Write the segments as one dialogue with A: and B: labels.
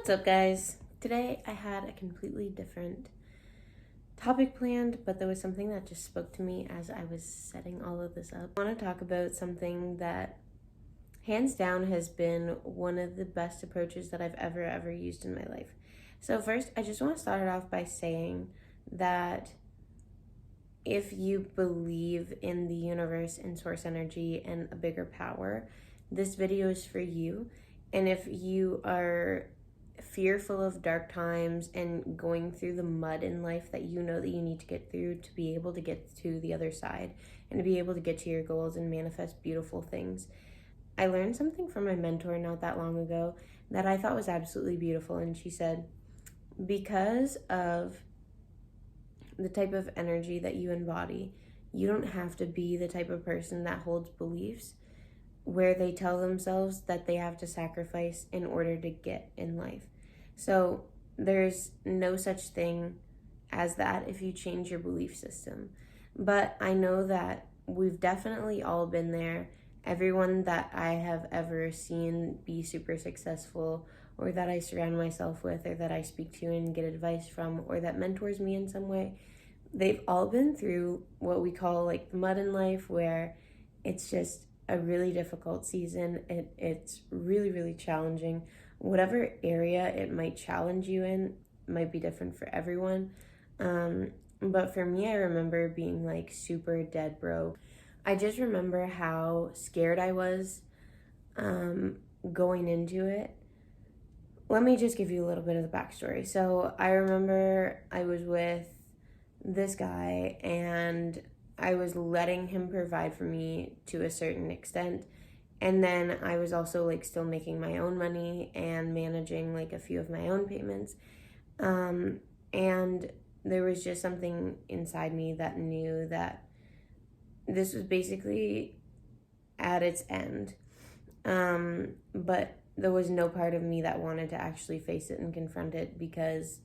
A: What's up, guys? Today I had a completely different topic planned, but there was something that just spoke to me as I was setting all of this up. I want to talk about something that hands down has been one of the best approaches that I've ever used in my life. So first, I just want to start it off by saying that if you believe in the universe and source energy and a bigger power, this video is for you. And if you are fearful of dark times and going through the mud in life that you know that you need to get through to be able to get to the other side and to be able to get to your goals and manifest beautiful things. I learned something from my mentor not that long ago that I thought was absolutely beautiful, and she said, because of the type of energy that you embody, you don't have to be the type of person that holds beliefs where they tell themselves that they have to sacrifice in order to get in life. So there's no such thing as that if you change your belief system. But I know that we've definitely all been there. Everyone that I have ever seen be super successful, or that I surround myself with, or that I speak to and get advice from, or that mentors me in some way, they've all been through what we call like the mud in life, where it's just a really difficult season. It's really challenging. Whatever area it might challenge you in might be different for everyone. But for me, I remember being like super dead broke. I just remember how scared I was going into it. Let me just give you a little bit of the backstory. So I remember I was with this guy and I was letting him provide for me to a certain extent. And then I was also like still making my own money and managing like a few of my own payments. And there was just something inside me that knew that this was basically at its end. But there was no part of me that wanted to actually face it and confront it, because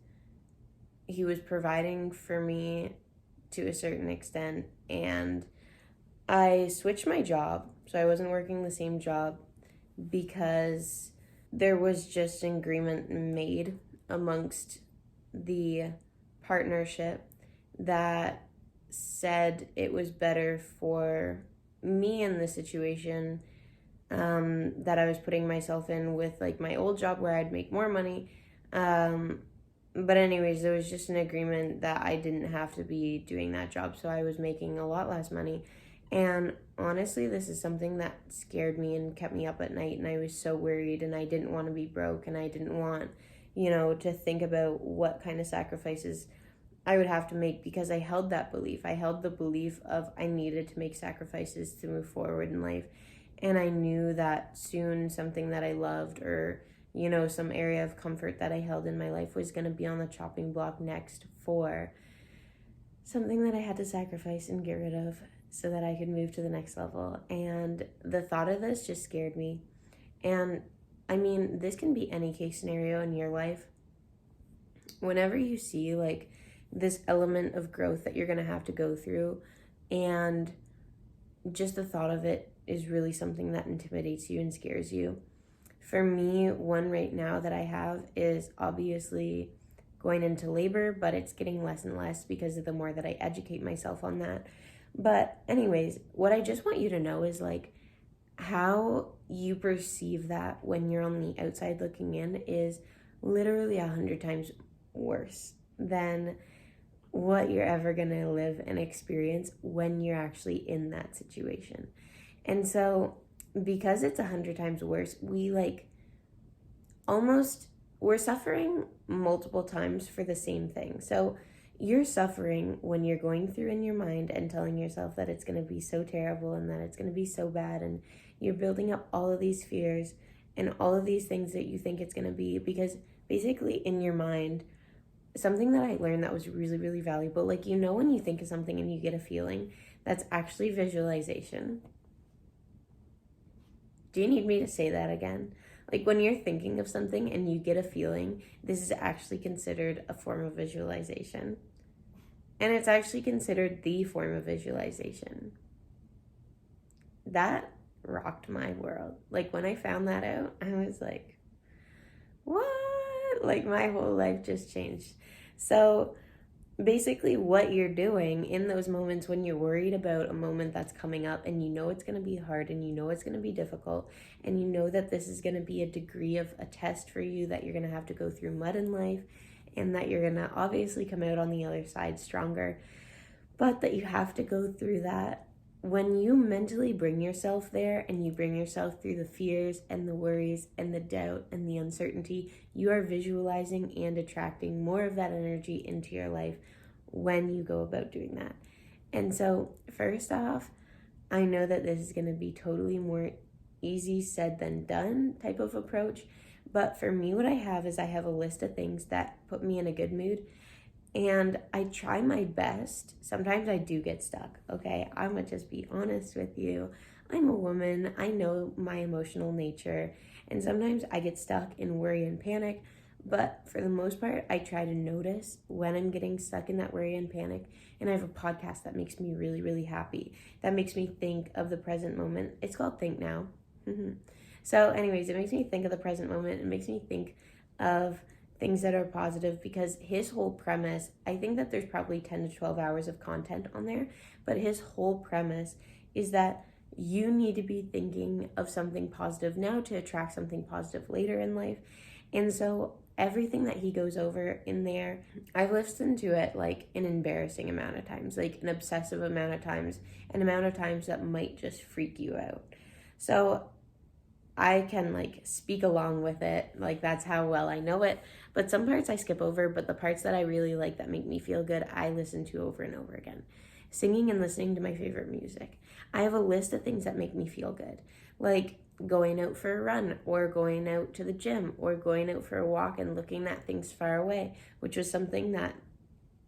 A: he was providing for me to a certain extent, and I switched my job, so I wasn't working the same job, because there was just an agreement made amongst the partnership that said it was better for me in the situation that I was putting myself in with like my old job where I'd make more money. But anyways, there was just an agreement that I didn't have to be doing that job, so I was making a lot less money. And honestly, this is something that scared me and kept me up at night, and I was so worried, and I didn't want to be broke, and I didn't want, to think about what kind of sacrifices I would have to make, because I held that belief. I held the belief of I needed to make sacrifices to move forward in life. And I knew that soon something that I loved, or some area of comfort that I held in my life, was going to be on the chopping block next for something that I had to sacrifice and get rid of so that I could move to the next level. And the thought of this just scared me. And I mean, this can be any case scenario in your life. Whenever you see like this element of growth that you're going to have to go through, and just the thought of it is really something that intimidates you and scares you. For me, one right now that I have is obviously going into labor, but it's getting less and less because of the more that I educate myself on that. But anyways, what I just want you to know is like how you perceive that when you're on the outside looking in is literally 100 times worse than what you're ever going to live and experience when you're actually in that situation. And so because it's 100 times worse, we're suffering multiple times for the same thing. So you're suffering when you're going through in your mind and telling yourself that it's going to be so terrible and that it's going to be so bad, and you're building up all of these fears and all of these things that you think it's going to be, because basically in your mind, something that I learned that was really valuable, like when you think of something and you get a feeling, that's actually visualization. Do you need me to say that again? Like when you're thinking of something and you get a feeling, this is actually considered a form of visualization. And it's actually considered the form of visualization. That rocked my world. Like when I found that out, I was like, what? Like my whole life just changed. So basically what you're doing in those moments when you're worried about a moment that's coming up and you know it's going to be hard and you know it's going to be difficult and you know that this is going to be a degree of a test for you, that you're going to have to go through mud in life and that you're going to obviously come out on the other side stronger, but that you have to go through that. When you mentally bring yourself there and you bring yourself through the fears and the worries and the doubt and the uncertainty, you are visualizing and attracting more of that energy into your life when you go about doing that. And so, first off, I know that this is going to be totally more easy said than done type of approach. But for me, what I have is I have a list of things that put me in a good mood. And I try my best. Sometimes I do get stuck, okay? I'm gonna just be honest with you. I'm a woman. I know my emotional nature. And sometimes I get stuck in worry and panic. But for the most part, I try to notice when I'm getting stuck in that worry and panic. And I have a podcast that makes me really, really happy. That makes me think of the present moment. It's called Think Now. So anyways, it makes me think of the present moment. It makes me think of things that are positive, because his whole premise, I think that there's probably 10 to 12 hours of content on there, but his whole premise is that you need to be thinking of something positive now to attract something positive later in life. And so everything that he goes over in there, I've listened to it like an embarrassing amount of times, like an obsessive amount of times, an amount of times that might just freak you out. So I can like speak along with it, like that's how well I know it, but some parts I skip over, but the parts that I really like that make me feel good, I listen to over and over again. Singing and listening to my favorite music. I have a list of things that make me feel good, like going out for a run or going out to the gym or going out for a walk and looking at things far away, which was something that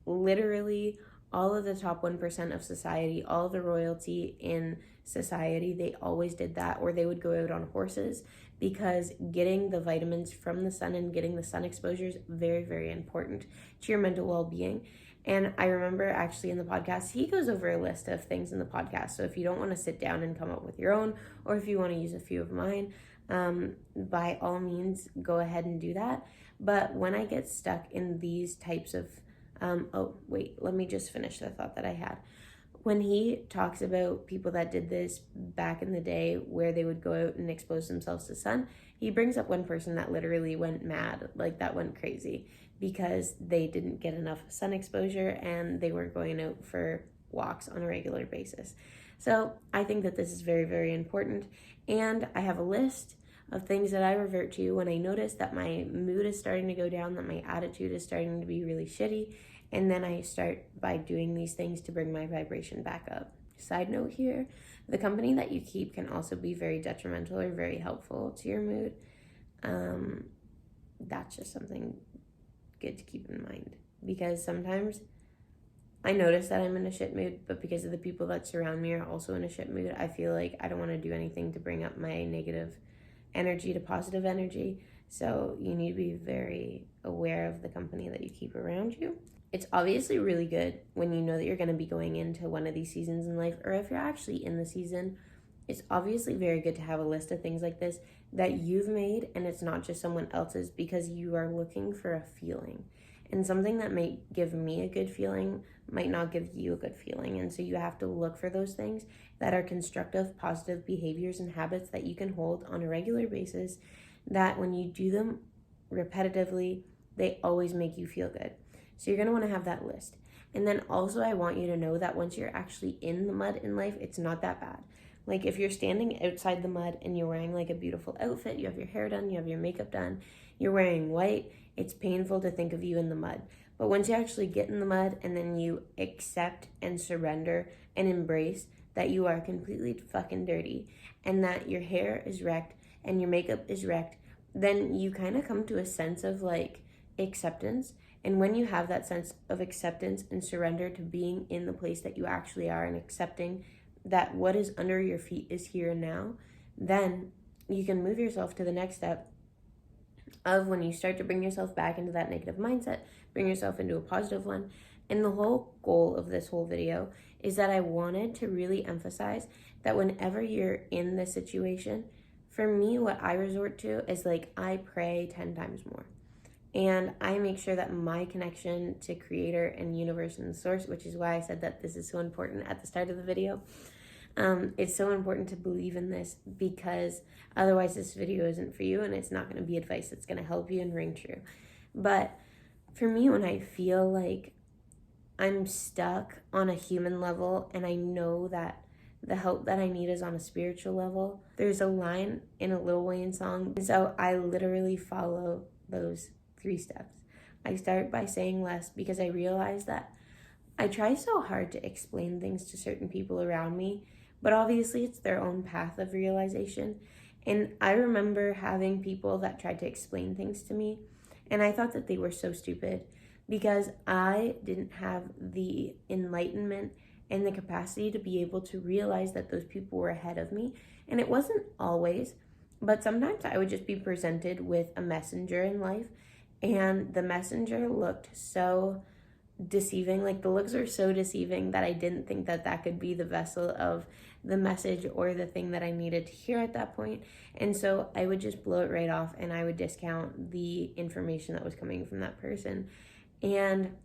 A: literally all of the top 1% of society, all of the royalty in society, they always did that, or they would go out on horses, because getting the vitamins from the sun and getting the sun exposure is very, very important to your mental well-being. And I remember actually in the podcast, he goes over a list of things in the podcast. So if you don't want to sit down and come up with your own, or if you want to use a few of mine, by all means, go ahead and do that. But when I get stuck in these types of let me just finish the thought that I had. When he talks about people that did this back in the day where they would go out and expose themselves to sun, he brings up one person that literally went mad, like that went crazy, because they didn't get enough sun exposure and they weren't going out for walks on a regular basis. So I think that this is very, very important. And I have a list of things that I revert to when I notice that my mood is starting to go down, that my attitude is starting to be really shitty. And then I start by doing these things to bring my vibration back up. Side note here, the company that you keep can also be very detrimental or very helpful to your mood. That's just something good to keep in mind, because sometimes I notice that I'm in a shit mood, but because of the people that surround me are also in a shit mood, I feel like I don't want to do anything to bring up my negative energy to positive energy. So you need to be very aware of the company that you keep around you. It's obviously really good when you know that you're going to be going into one of these seasons in life, or if you're actually in the season, it's obviously very good to have a list of things like this that you've made, and it's not just someone else's, because you are looking for a feeling. And something that might give me a good feeling might not give you a good feeling. And so you have to look for those things that are constructive, positive behaviors and habits that you can hold on a regular basis, that when you do them repetitively, they always make you feel good. So you're going to want to have that list. And then also I want you to know that once you're actually in the mud in life, it's not that bad. Like if you're standing outside the mud and you're wearing like a beautiful outfit, you have your hair done, you have your makeup done, you're wearing white, it's painful to think of you in the mud. But once you actually get in the mud and then you accept and surrender and embrace that you are completely fucking dirty and that your hair is wrecked and your makeup is wrecked, then you kind of come to a sense of like acceptance. And when you have that sense of acceptance and surrender to being in the place that you actually are and accepting that what is under your feet is here and now, then you can move yourself to the next step of when you start to bring yourself back into that negative mindset, bring yourself into a positive one. And the whole goal of this whole video is that I wanted to really emphasize that whenever you're in this situation, for me, what I resort to is like I pray 10 times more. And I make sure that my connection to creator and universe and source, which is why I said that this is so important at the start of the video, it's so important to believe in this, because otherwise this video isn't for you and it's not going to be advice that's going to help you and ring true. But for me, when I feel like I'm stuck on a human level and I know that the help that I need is on a spiritual level, there's a line in a Lil Wayne song. So I literally follow those 3 steps. I start by saying less, because I realize that I try so hard to explain things to certain people around me, but obviously it's their own path of realization. And I remember having people that tried to explain things to me, and I thought that they were so stupid, because I didn't have the enlightenment and the capacity to be able to realize that those people were ahead of me. And it wasn't always, but sometimes I would just be presented with a messenger in life, and the messenger looked so deceiving. Like, the looks were so deceiving that I didn't think that that could be the vessel of the message or the thing that I needed to hear at that point. And so I would just blow it right off, and I would discount the information that was coming from that person. And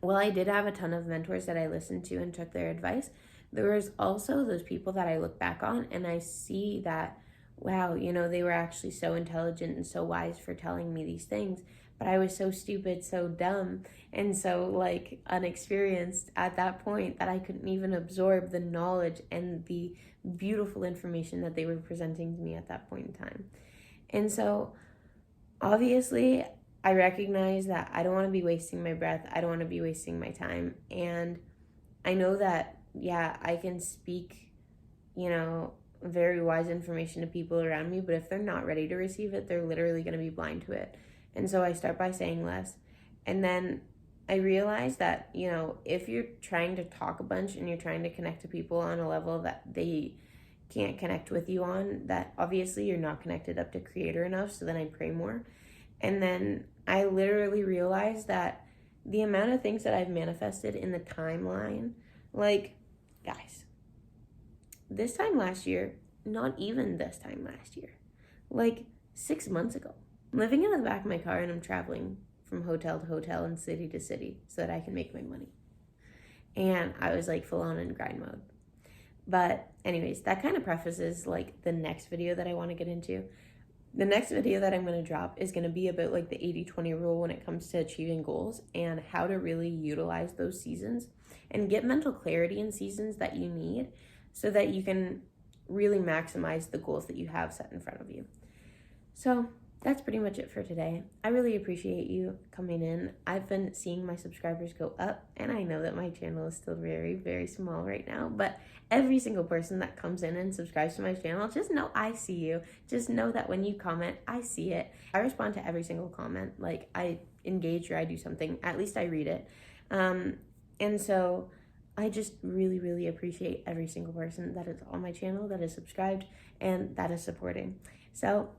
A: while I did have a ton of mentors that I listened to and took their advice, there was also those people that I look back on and I see that, wow, you know, they were actually so intelligent and so wise for telling me these things, but I was so stupid, so dumb, and so like unexperienced at that point that I couldn't even absorb the knowledge and the beautiful information that they were presenting to me at that point in time. And so obviously I recognize that I don't want to be wasting my breath. I don't want to be wasting my time. And I know that, yeah, I can speak, you know, very wise information to people around me, but if they're not ready to receive it, they're literally going to be blind to it. And so I start by saying less. And then I realize that, you know, if you're trying to talk a bunch and you're trying to connect to people on a level that they can't connect with you on, that obviously you're not connected up to creator enough. So then I pray more. And then I literally realized that the amount of things that I've manifested in the timeline, like, guys, this time last year, not even this time last year, like 6 months ago, I'm living in the back of my car and I'm traveling from hotel to hotel and city to city so that I can make my money. And I was like full on in grind mode. But anyways, that kind of prefaces like the next video that I want to get into. The next video that I'm going to drop is going to be about like the 80-20 rule when it comes to achieving goals and how to really utilize those seasons and get mental clarity in seasons that you need so that you can really maximize the goals that you have set in front of you. So that's pretty much it for today. I really appreciate you coming in. I've been seeing my subscribers go up, and I know that my channel is still very, very small right now, but every single person that comes in and subscribes to my channel, just know I see you. Just know that when you comment, I see it. I respond to every single comment. Like, I engage or I do something, at least I read it. And so I just really, really appreciate every single person that is on my channel, that is subscribed, and that is supporting. So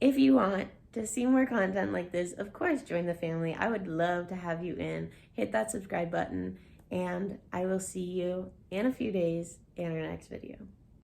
A: if you want to see more content like this, of course, join the family. I would love to have you in. Hit that subscribe button, and I will see you in a few days in our next video.